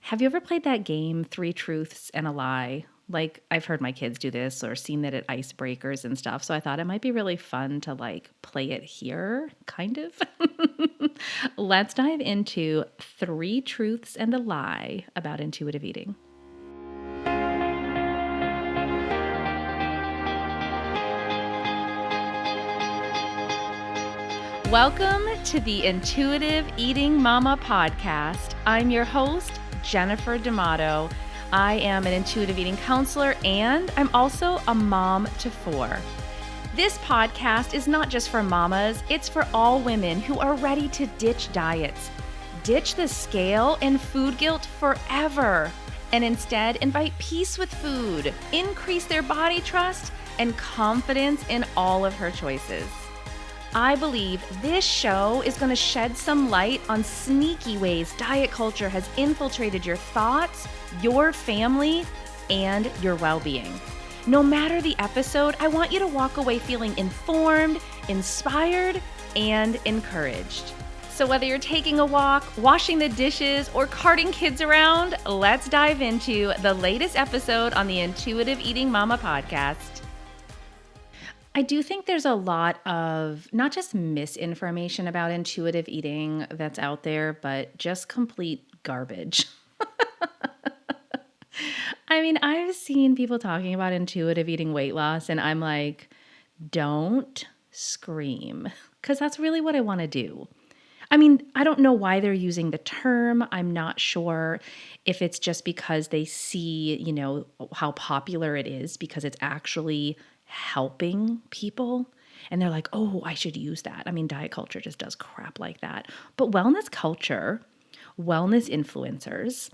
Have you ever played that game, Three Truths and a Lie? Like, I've heard my kids do this or seen that at icebreakers and stuff. So I thought it might be really fun to play it here, kind of. Let's dive into Three Truths and a Lie about intuitive eating. Welcome to the Intuitive Eating Mama podcast. I'm your host, Jennifer D'Amato. I am an intuitive eating counselor and I'm also a mom to four. This podcast is not just for mamas, it's for all women who are ready to ditch diets, ditch the scale and food guilt forever, and instead invite peace with food, increase their body trust, and confidence in all of her choices. I believe this show is going to shed some light on sneaky ways diet culture has infiltrated your thoughts, your family, and your well-being. No matter the episode, I want you to walk away feeling informed, inspired, and encouraged. So whether you're taking a walk, washing the dishes, or carting kids around, let's dive into the latest episode on the Intuitive Eating Mama podcast. I do think there's a lot of not just misinformation about intuitive eating that's out there, but just complete garbage. I mean, I've seen people talking about intuitive eating weight loss, and I'm like, don't scream, because that's really what I want to do. I mean, I don't know why they're using the term. I'm not sure if it's just because they see, how popular it is because it's actually helping people. And they're like, oh, I should use that. I mean, diet culture just does crap like that. But wellness culture, wellness influencers,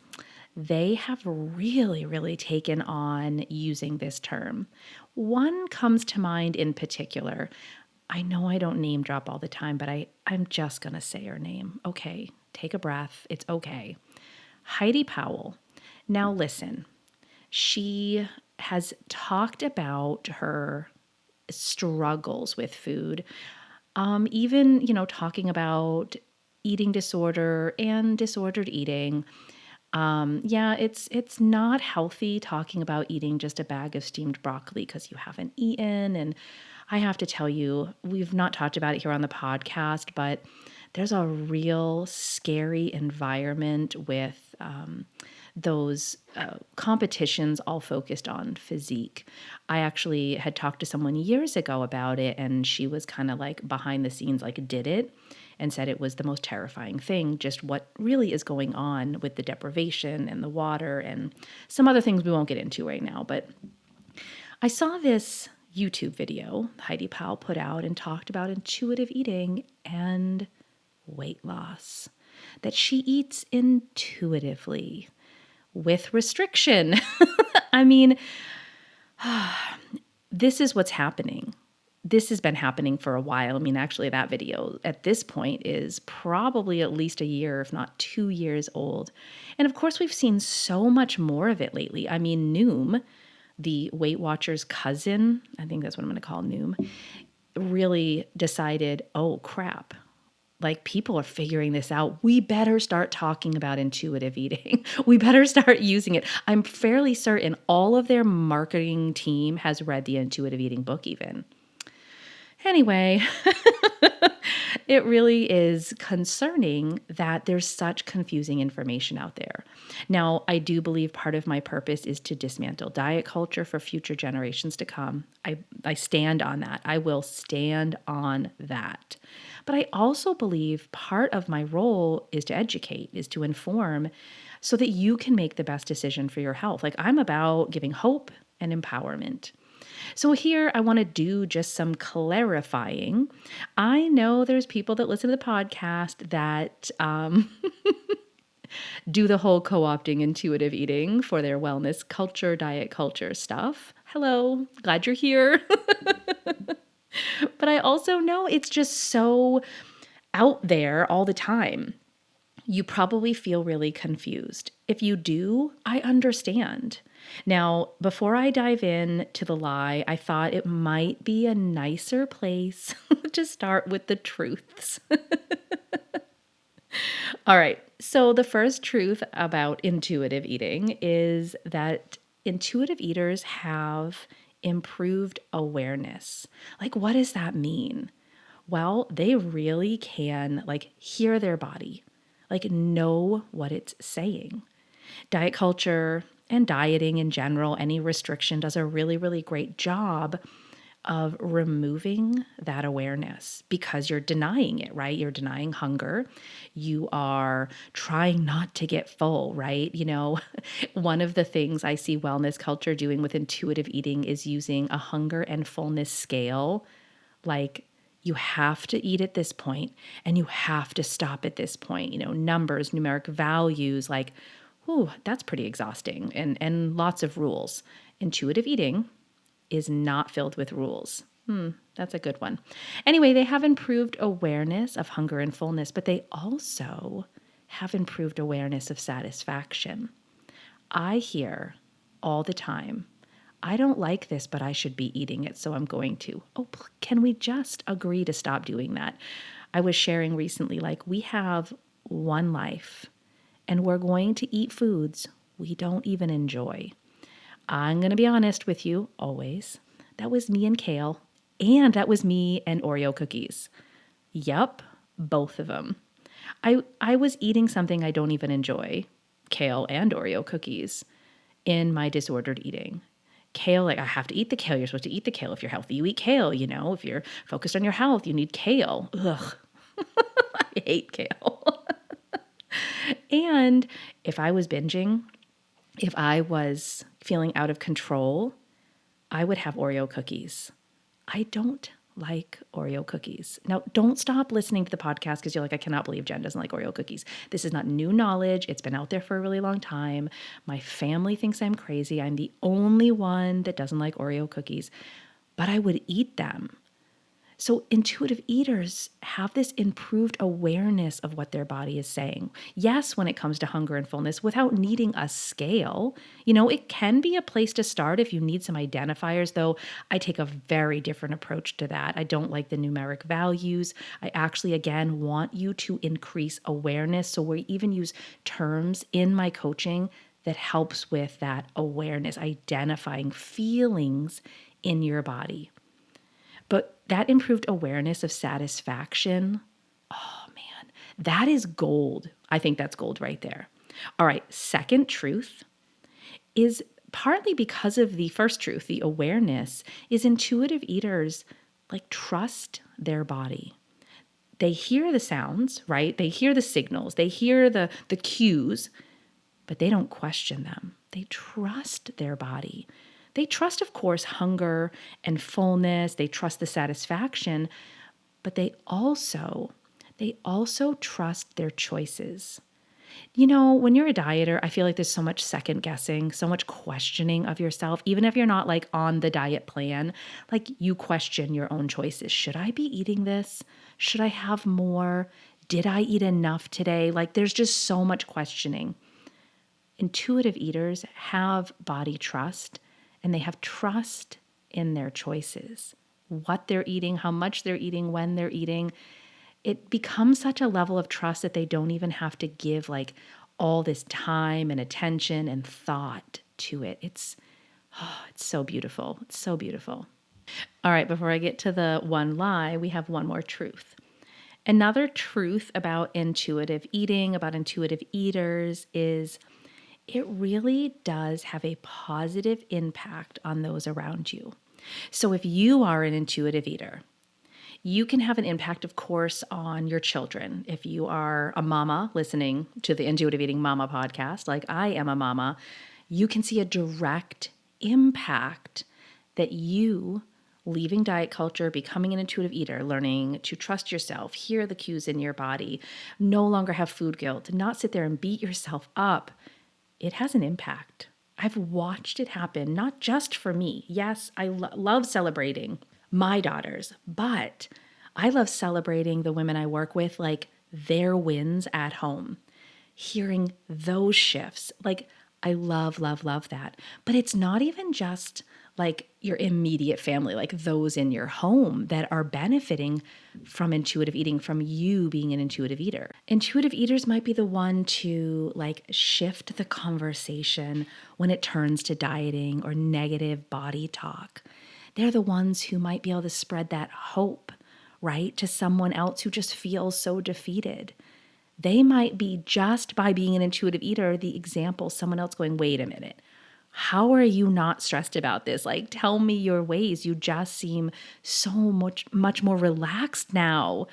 they have really, really taken on using this term. One comes to mind in particular. I know I don't name drop all the time, but I'm just going to say her name. Okay, take a breath. It's okay. Heidi Powell. Now listen, she has talked about her struggles with food, even, talking about eating disorder and disordered eating. It's not healthy talking about eating just a bag of steamed broccoli because you haven't eaten. And I have to tell you, we've not talked about it here on the podcast, but there's a real scary environment with those competitions all focused on physique. I actually had talked to someone years ago about it, and she was kind of like behind the scenes, like did it, and said it was the most terrifying thing, just what really is going on with the deprivation and the water and some other things we won't get into right now. But I saw this YouTube video Heidi Powell put out and talked about intuitive eating and weight loss, that she eats intuitively with restriction. I mean, this is what's happening. This has been happening for a while. I mean, actually, that video at this point is probably at least a year, if not 2 years old. And of course, we've seen so much more of it lately. I mean, Noom, the Weight Watchers cousin, I think that's what I'm going to call Noom, really decided, oh, crap. Like, people are figuring this out. We better start talking about intuitive eating. We better start using it. I'm fairly certain all of their marketing team has read the intuitive eating book even. Anyway, it really is concerning that there's such confusing information out there. Now, I do believe part of my purpose is to dismantle diet culture for future generations to come. I stand on that. I will stand on that. But I also believe part of my role is to educate, is to inform, so that you can make the best decision for your health. Like, I'm about giving hope and empowerment. So here I want to do just some clarifying. I know there's people that listen to the podcast that do the whole co-opting intuitive eating for their wellness culture, diet culture stuff. Hello, glad you're here. But I also know it's just so out there all the time. You probably feel really confused. If you do, I understand. Now, before I dive in to the lie, I thought it might be a nicer place to start with the truths. All right. So, the first truth about intuitive eating is that intuitive eaters have improved awareness. Like, what does that mean? Well, they really can hear their body, know what it's saying. Diet culture and dieting in general, any restriction does a really, really great job of removing that awareness because you're denying it, right? You're denying hunger. You are trying not to get full, right? One of the things I see wellness culture doing with intuitive eating is using a hunger and fullness scale. Like, you have to eat at this point and you have to stop at this point, numbers, numeric values, whew, that's pretty exhausting and lots of rules. Intuitive eating is not filled with rules. That's a good one. Anyway, they have improved awareness of hunger and fullness, but they also have improved awareness of satisfaction. I hear all the time, I don't like this, but I should be eating it, so I'm going to. Oh, can we just agree to stop doing that? I was sharing recently, we have one life and we're going to eat foods we don't even enjoy. I'm going to be honest with you, always. That was me and kale, and that was me and Oreo cookies. Yup, both of them. I was eating something I don't even enjoy, kale and Oreo cookies, in my disordered eating. Kale, I have to eat the kale. You're supposed to eat the kale. If you're healthy, you eat kale. If you're focused on your health, you need kale. Ugh, I hate kale. And if I was binging, if I was feeling out of control, I would have Oreo cookies. I don't like Oreo cookies. Now, don't stop listening to the podcast because you're like, I cannot believe Jen doesn't like Oreo cookies. This is not new knowledge. It's been out there for a really long time. My family thinks I'm crazy. I'm the only one that doesn't like Oreo cookies, but I would eat them. So intuitive eaters have this improved awareness of what their body is saying. Yes, when it comes to hunger and fullness, without needing a scale, it can be a place to start if you need some identifiers, though I take a very different approach to that. I don't like the numeric values. I actually, again, want you to increase awareness. So we even use terms in my coaching that helps with that awareness, identifying feelings in your body. But that improved awareness of satisfaction, oh man, that is gold. I think that's gold right there. All right, second truth is partly because of the first truth, the awareness, is intuitive eaters trust their body. They hear the sounds, right? They hear the signals, they hear the cues, but they don't question them. They trust their body. They trust, of course, hunger and fullness. They trust the satisfaction, but they also trust their choices. When you're a dieter, I feel like there's so much second guessing, so much questioning of yourself, even if you're not on the diet plan, you question your own choices. Should I be eating this? Should I have more? Did I eat enough today? There's just so much questioning. Intuitive eaters have body trust and they have trust in their choices, what they're eating, how much they're eating, when they're eating. It becomes such a level of trust that they don't even have to give all this time and attention and thought to it. It's so beautiful. It's so beautiful. All right, before I get to the one lie, we have one more truth. Another truth about intuitive eating, about intuitive eaters, is it really does have a positive impact on those around you. So if you are an intuitive eater, you can have an impact, of course, on your children. If you are a mama listening to the Intuitive Eating Mama podcast, like I am a mama, you can see a direct impact that you leaving diet culture, becoming an intuitive eater, learning to trust yourself, hear the cues in your body, no longer have food guilt, not sit there and beat yourself up. It has an impact. I've watched it happen, not just for me. Yes, I love celebrating my daughters, but I love celebrating the women I work with, their wins at home, hearing those shifts. I love, love, love that. But it's not even just like your immediate family, like those in your home that are benefiting from intuitive eating, from you being an intuitive eater. Intuitive eaters might be the one to like shift the conversation when it turns to dieting or negative body talk. They're the ones who might be able to spread that hope, right, to someone else who just feels so defeated. They might be, just by being an intuitive eater, the example, someone else going, wait a minute, how are you not stressed about this? Like, tell me your ways. You just seem so much more relaxed now.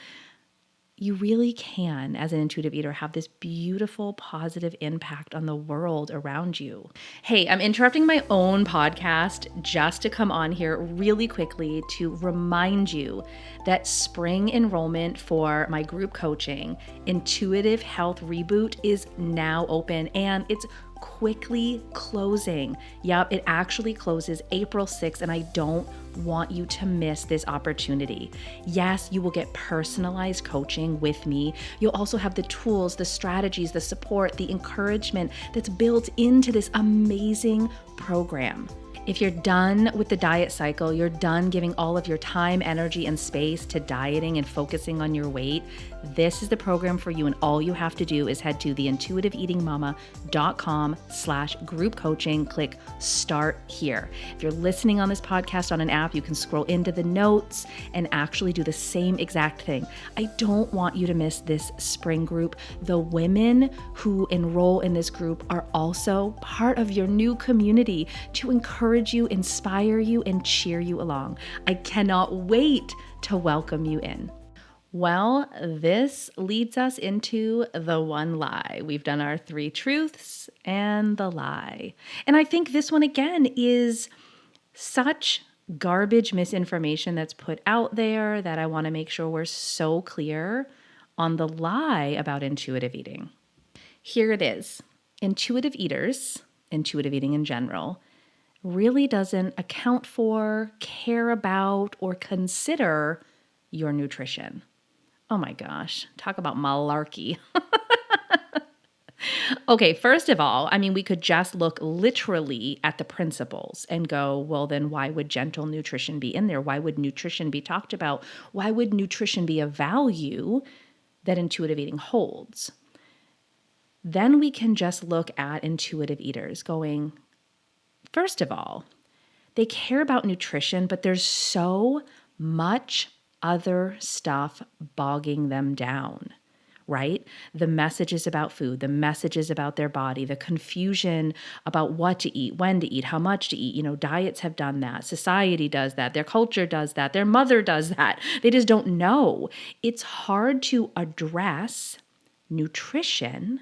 You really can, as an intuitive eater, have this beautiful, positive impact on the world around you. Hey, I'm interrupting my own podcast just to come on here really quickly to remind you that spring enrollment for my group coaching, Intuitive Health Reboot, is now open, and it's quickly closing. Yep, it actually closes April 6th, and I don't want you to miss this opportunity. Yes, you will get personalized coaching with me. You'll also have the tools, the strategies, the support, the encouragement that's built into this amazing program. If you're done with the diet cycle, you're done giving all of your time, energy, and space to dieting and focusing on your weight, this is the program for you. And all you have to do is head to theintuitiveatingmama.com/group coaching, click start here. If you're listening on this podcast on an app, you can scroll into the notes and actually do the same exact thing. I don't want you to miss this spring group. The women who enroll in this group are also part of your new community to encourage you, inspire you, and cheer you along. I cannot wait to welcome you in. Well, this leads us into the one lie. We've done our 3 truths and the lie. And I think this one, again, is such garbage misinformation that's put out there that I want to make sure we're so clear on the lie about intuitive eating. Here it is. Intuitive eaters, intuitive eating in general, really doesn't account for, care about, or consider your nutrition. Oh my gosh, talk about malarkey. Okay, first of all, I mean, we could just look literally at the principles and go, well, then why would gentle nutrition be in there? Why would nutrition be talked about? Why would nutrition be a value that intuitive eating holds? Then we can just look at intuitive eaters going, first of all, they care about nutrition, but there's so much other stuff bogging them down, right? The messages about food, the messages about their body, the confusion about what to eat, when to eat, how much to eat. You know, diets have done that. Society does that. Their culture does that. Their mother does that. They just don't know. It's hard to address nutrition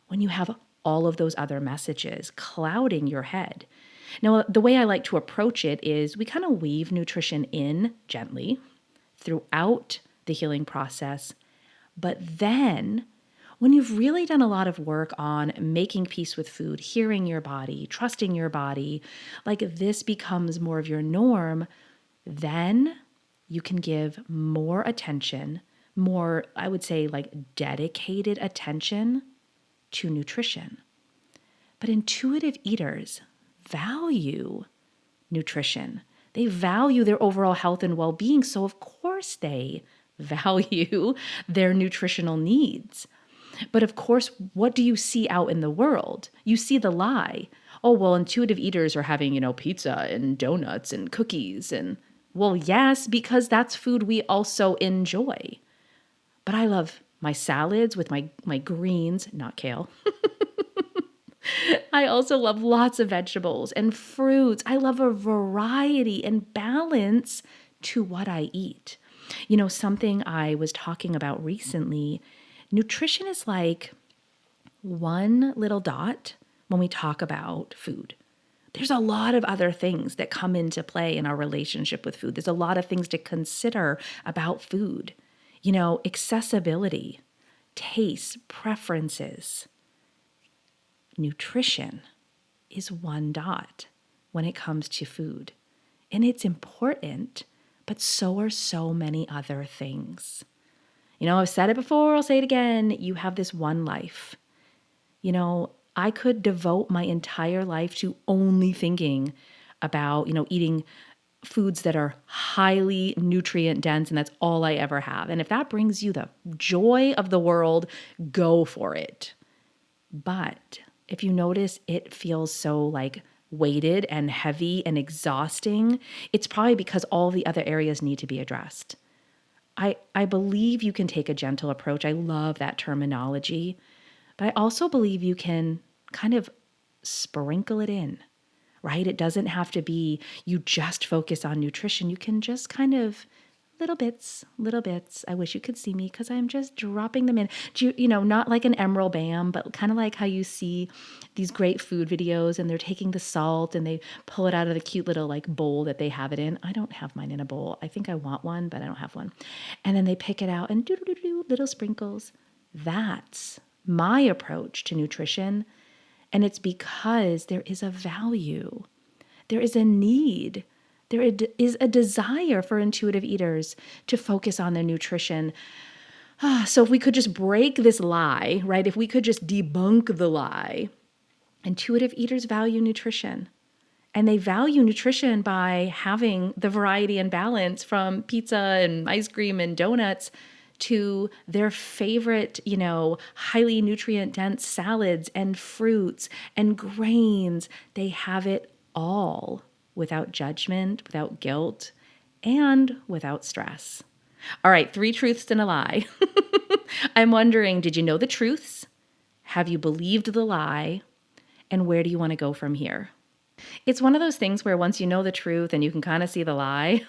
when you have all of those other messages clouding your head. Now, the way I like to approach it is we kind of weave nutrition in gently throughout the healing process. But then when you've really done a lot of work on making peace with food, hearing your body, trusting your body, like this becomes more of your norm, then you can give more attention, more, I would say, like dedicated attention to nutrition. But intuitive eaters value nutrition. They value their overall health and well-being, so of course they value their nutritional needs. But of course, what do you see out in the world? You see the lie. Oh, well, intuitive eaters are having, pizza and donuts and cookies. And well, yes, because that's food we also enjoy. But I love my salads with my greens, not kale. I also love lots of vegetables and fruits. I love a variety and balance to what I eat. Something I was talking about recently, nutrition is like one little dot when we talk about food. There's a lot of other things that come into play in our relationship with food. There's a lot of things to consider about food. Accessibility, taste, preferences. Nutrition is one dot when it comes to food. And it's important, but so are so many other things. I've said it before, I'll say it again. You have this one life. I could devote my entire life to only thinking about, eating foods that are highly nutrient dense, and that's all I ever have. And if that brings you the joy of the world, go for it. But if you notice it feels so like weighted and heavy and exhausting, it's probably because all the other areas need to be addressed. I believe you can take a gentle approach. I love that terminology. But I also believe you can kind of sprinkle it in, right? It doesn't have to be you just focus on nutrition. You can just kind of little bits, little bits. I wish you could see me because I'm just dropping them in. Not like an emerald bam, but kind of like how you see these great food videos and they're taking the salt and they pull it out of the cute little like bowl that they have it in. I don't have mine in a bowl. I think I want one, but I don't have one. And then they pick it out and do little sprinkles. That's my approach to nutrition. And it's because there is a value. There is a need. There is a desire for intuitive eaters to focus on their nutrition. So if we could just break this lie, right? If we could just debunk the lie, intuitive eaters value nutrition. And they value nutrition by having the variety and balance from pizza and ice cream and donuts to their favorite, highly nutrient dense salads and fruits and grains. They have it all without judgment, without guilt, and without stress. All right, 3 truths and a lie. I'm wondering, did you know the truths? Have you believed the lie? And where do you want to go from here? It's one of those things where once you know the truth and you can kind of see the lie,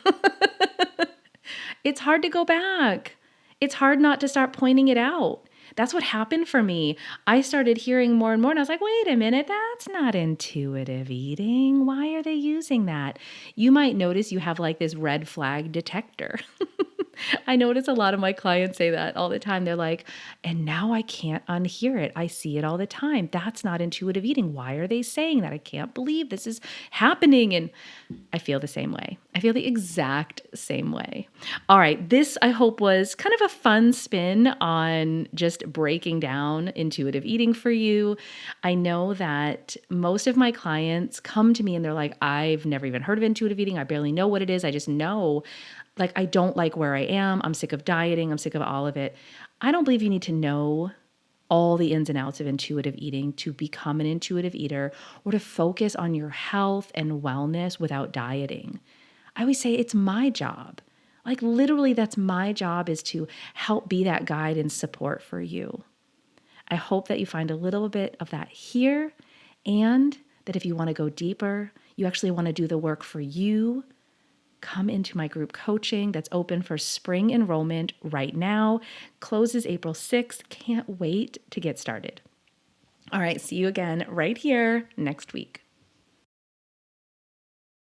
it's hard to go back. It's hard not to start pointing it out. That's what happened for me. I started hearing more and more, and I was like, wait a minute, that's not intuitive eating. Why are they using that? You might notice you have like this red flag detector. I notice a lot of my clients say that all the time. They're like, and now I can't unhear it. I see it all the time. That's not intuitive eating. Why are they saying that? I can't believe this is happening. And I feel the same way. I feel the exact same way. All right. This, I hope, was kind of a fun spin on just breaking down intuitive eating for you. I know that most of my clients come to me and they're like, I've never even heard of intuitive eating. I barely know what it is. I just know like, I don't like where I am. I'm sick of dieting. I'm sick of all of it. I don't believe you need to know all the ins and outs of intuitive eating to become an intuitive eater or to focus on your health and wellness without dieting. I always say it's my job. Like literally that's my job, is to help be that guide and support for you. I hope that you find a little bit of that here, and that if you want to go deeper, you actually want to do the work for you. Come into my group coaching that's open for spring enrollment right now. Closes April 6th. Can't wait to get started. All right, see you again right here next week.